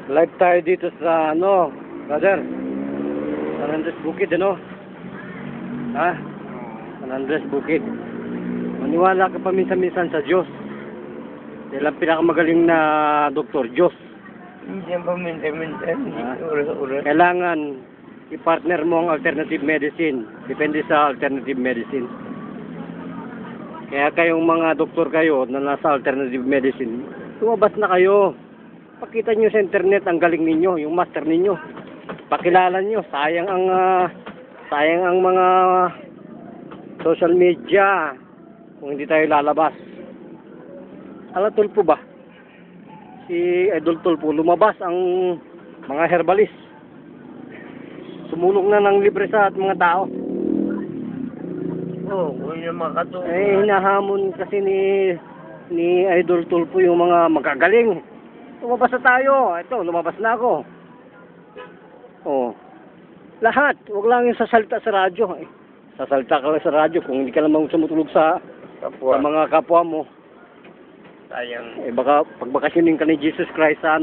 Live tayo dito sa ano, brother. San Andres Bukid, ano? Ha? San Andres Bukid. Maniwala ka pa minsan-minsan sa Diyos. Dahil ang pinakamagaling na doktor, Diyos. Hindi yan pa minsan-minsan. Oras-oras. Kailangan i-partner mo ang alternative medicine. Depende sa alternative medicine. Kaya kayong mga doktor kayo na nasa alternative medicine, lumabas na kayo. Pakita nyo sa internet ang galing ninyo, yung master ninyo. Pakilala nyo, sayang ang mga social media kung hindi tayo lalabas. Ala Tulpo ba? Si Idol Tulpo, lumabas ang mga herbalist. Sumulong na ng libre sa mga tao. Oo, kung yung makatulong. Eh, hinahamon kasi ni Idol Tulpo yung mga magagaling. Lumabas na tayo. Ito, lumabas na ako. Oh. Lahat. Huwag lang yung sasalita sa radyo. Sasalita ka lang sa radyo kung hindi ka lamang sumutulog sa mga kapwa mo. Sayang. Eh, baka pagbakasyonin ka ni Jesus Christ sa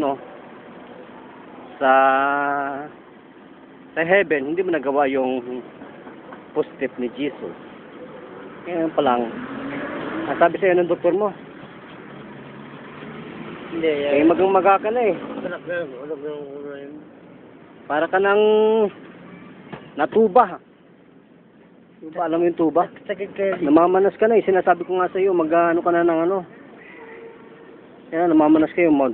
sa heaven, hindi mo nagawa yung post-step ni Jesus. Kaya pa lang. Sabi sa'yo ng doktor mo, Hindi, eh magang-maga ka na eh. Anak na yun. Para ka nang natuba. Tuba, alam mo yung tuba? Sakit ka. Namamanas ka na eh. Sinasabi ko nga sa iyo, mag-ano ka na ng ano. Yan, namamanas kayo. Yan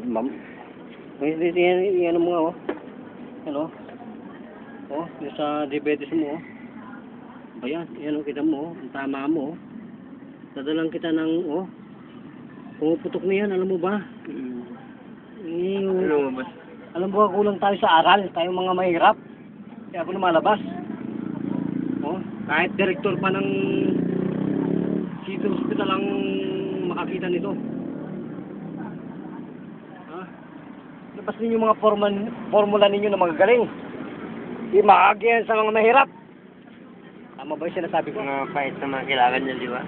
mo nga oh. Ano? Oh, yung sa diabetes mo oh. Ayan, yan oh, kita mo oh. Ang tama mo oh. Dadalang kita ng oh. Pumuputok na yan, alam mo ba? Alam mo ba, kulang tayo sa aral. Tayong mga mahirap. Kaya ako lumalabas. Oh, kahit direktor pa ng City Hospital ang makakita nito. Ha? Labas ninyo mga formula ninyo na magagaling. Di maagyan sa mga mahirap. Tama ba yung sinasabi ko? Mga fight na mga kailangan niya, di ba?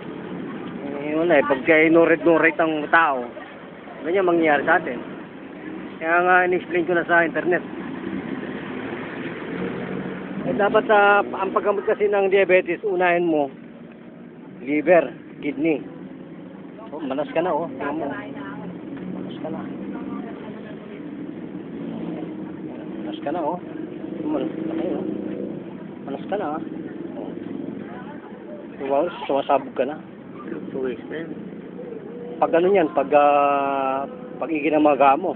Eh, wala eh. Pagka inurit-nurit ang tao, ganyan mangyayari sa atin. Kaya nga, in-explain ko na sa internet. Eh, dapat ang paggamot kasi ng diabetes, unahin mo, liver, kidney. Oh, manas ka na, oh. Tingnan mo. Manas ka na. Manas ka na, oh. Manas ka na, oh. Manas ka na, ah. Oh. Sumasabog ka na. Tuwis na yun. Pag ano yan, pag iginamaga mo,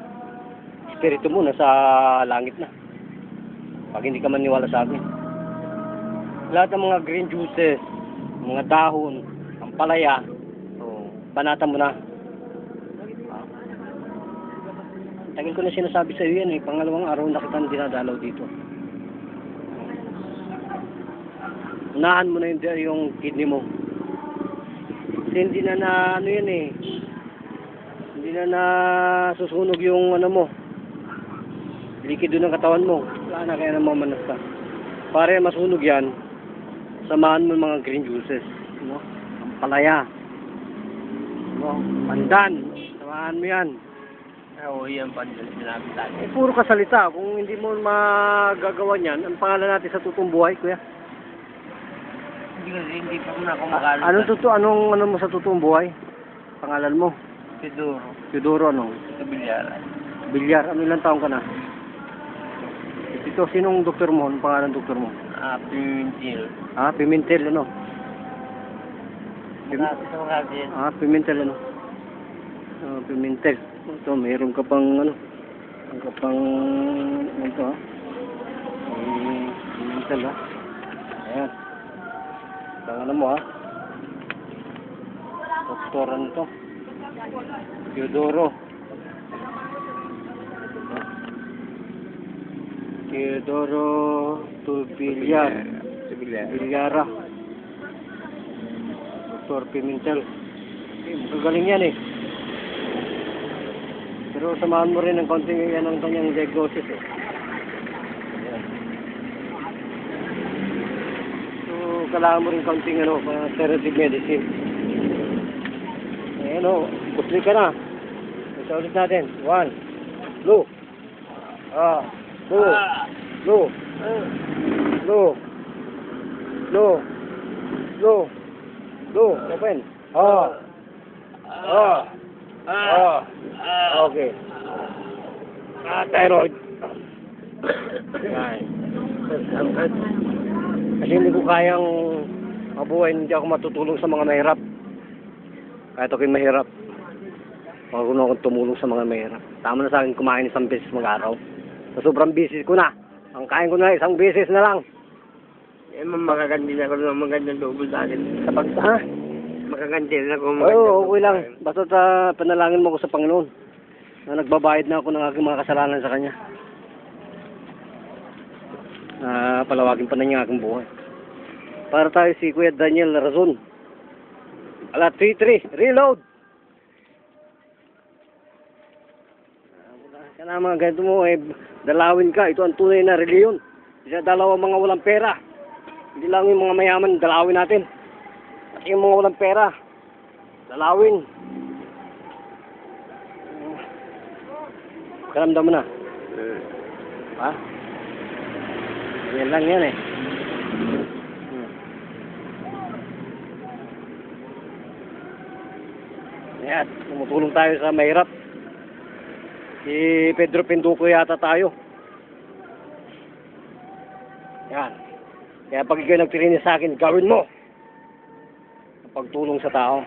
espiritu mo nasa langit na. Pag hindi ka maniwala sa akin. Lahat ng mga green juices, mga dahon, ang palaya, banatan mo na. Tagal ko na sinasabi sa iyo yan eh. Pangalawang araw na kitang dinadalaw dito. Unahan mo na yung kidney mo. Kasi hindi na ano yan eh. Hindi na susunog yung ano mo. Likido ng katawan mo. Wala na, kaya namamanas ka. Para masunog yan, samahan mo mga green juices. No? Ang palaya. No? Pandan. Samahan mo yan. Oo, yan pandan. Sinabi tayo. Eh, puro kasalita. Kung hindi mo magagawa yan, ang pangalan natin sa tutong buhay, kuya? Hindi pa na ako makalo. Anong mo sa totoong buhay? Pangalan mo? Siduro. Teodoro, ano? Sa Bilyara. Bilyar. Ano ilang taong ka na? Ito, sinong doktor mo? Anong pangalan ng doktor mo? Pimentel. Pimentel, ano? Makati. Pimentel, ano? Pimentel. Ito, mayroon ka pang, ano? Mayroon ka pang, ito, ha? Pimentel, ha? Ayan. Ano mo ha? Doktor ano to? Teodoro. Teodoro Tulpilyar. Bilyara. Doktor Pimentel. Magagaling yan eh. Pero samahan mo rin ng konting yan ang kanyang diagnosis eh. Kailangan mo rin kaunting alternative medicine. Ayan o, kusli ka na. Isa ulit natin. 1, 2. Low. Low. Low. Low. Low. Low. Open. Okay. Thyroid. Yan. Kasi hindi ko kayang mabuhay, hindi ako matutulong sa mga mahirap. Kahit ako'y mahirap, marunong akong tumulong sa mga mahirap. Tama na sa akin kumain isang beses mag-araw. So, sobrang busy ko na. Ang kain ko na isang beses na lang. Eh, makagandi na ako ng magandang loob sa akin. Kapag, ha? Makagandi na ako Oo, okay lang. Basta panalangin mo ko sa Panginoon na nagbabayad na ako ng aking mga kasalanan sa Kanya. Palawagin pa na niya aking buhay. Para tayo si Kuya Daniel Razon. Ala, 3-3. Reload! Kaya mga ganito mo, dalawin ka. Ito ang tunay na reliyon. Isa dalawa mga walang pera. Hindi lang yung mga mayaman, dalawin natin. At yung mga walang pera, dalawin. Karamdam mo na. Ha? Yan lang yan eh. Ayan, tumutulong tayo sa mahirap. Si Pedro Pinduco yata tayo. Yan. Kaya pag ikaw nagtirinig sa akin, gawin mo. Pagtulong sa tao.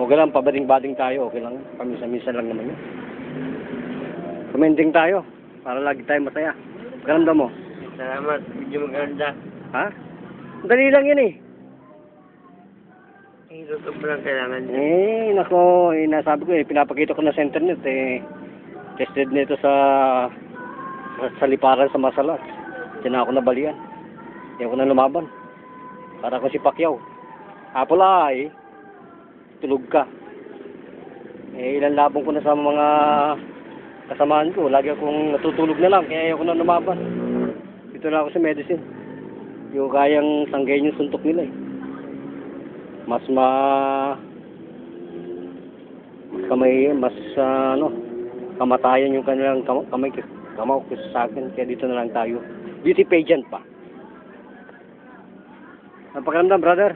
Okay lang, pabading-bading tayo. Okay lang. Paminsan-minsan lang naman yun. Commenting tayo. Para lagi tayo masaya. Karamdam mo? Salamat. Medyo maganda. Ha? Dali lang yan eh. Ito pa lang kailangan niya. Nako, nasabi ko pinapakita ko na sa internet tested nito sa liparan sa Masalat. Diyan ako nabalian. Diyan ako na lumaban. Para ko si Pacquiao. Apol ay, tulog ka. Ilan labong ko na sa mga kasamaan ko. Lagi akong natutulog na lang, kaya ayoko na lumaban. Dito na ako sa medicine. Yung kayang tanggayin yung suntok nila eh. Mas kamatayan yung kanilang kamao sa akin, kaya dito na lang tayo. Beauty pageant pa. Napakaramdam, brother?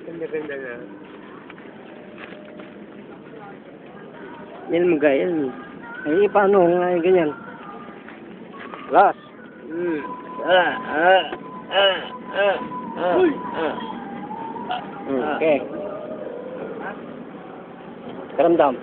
Ganda-ganda na. Yan mo ganyan. Paano nga ganyan? Last. Okay. Karamdam.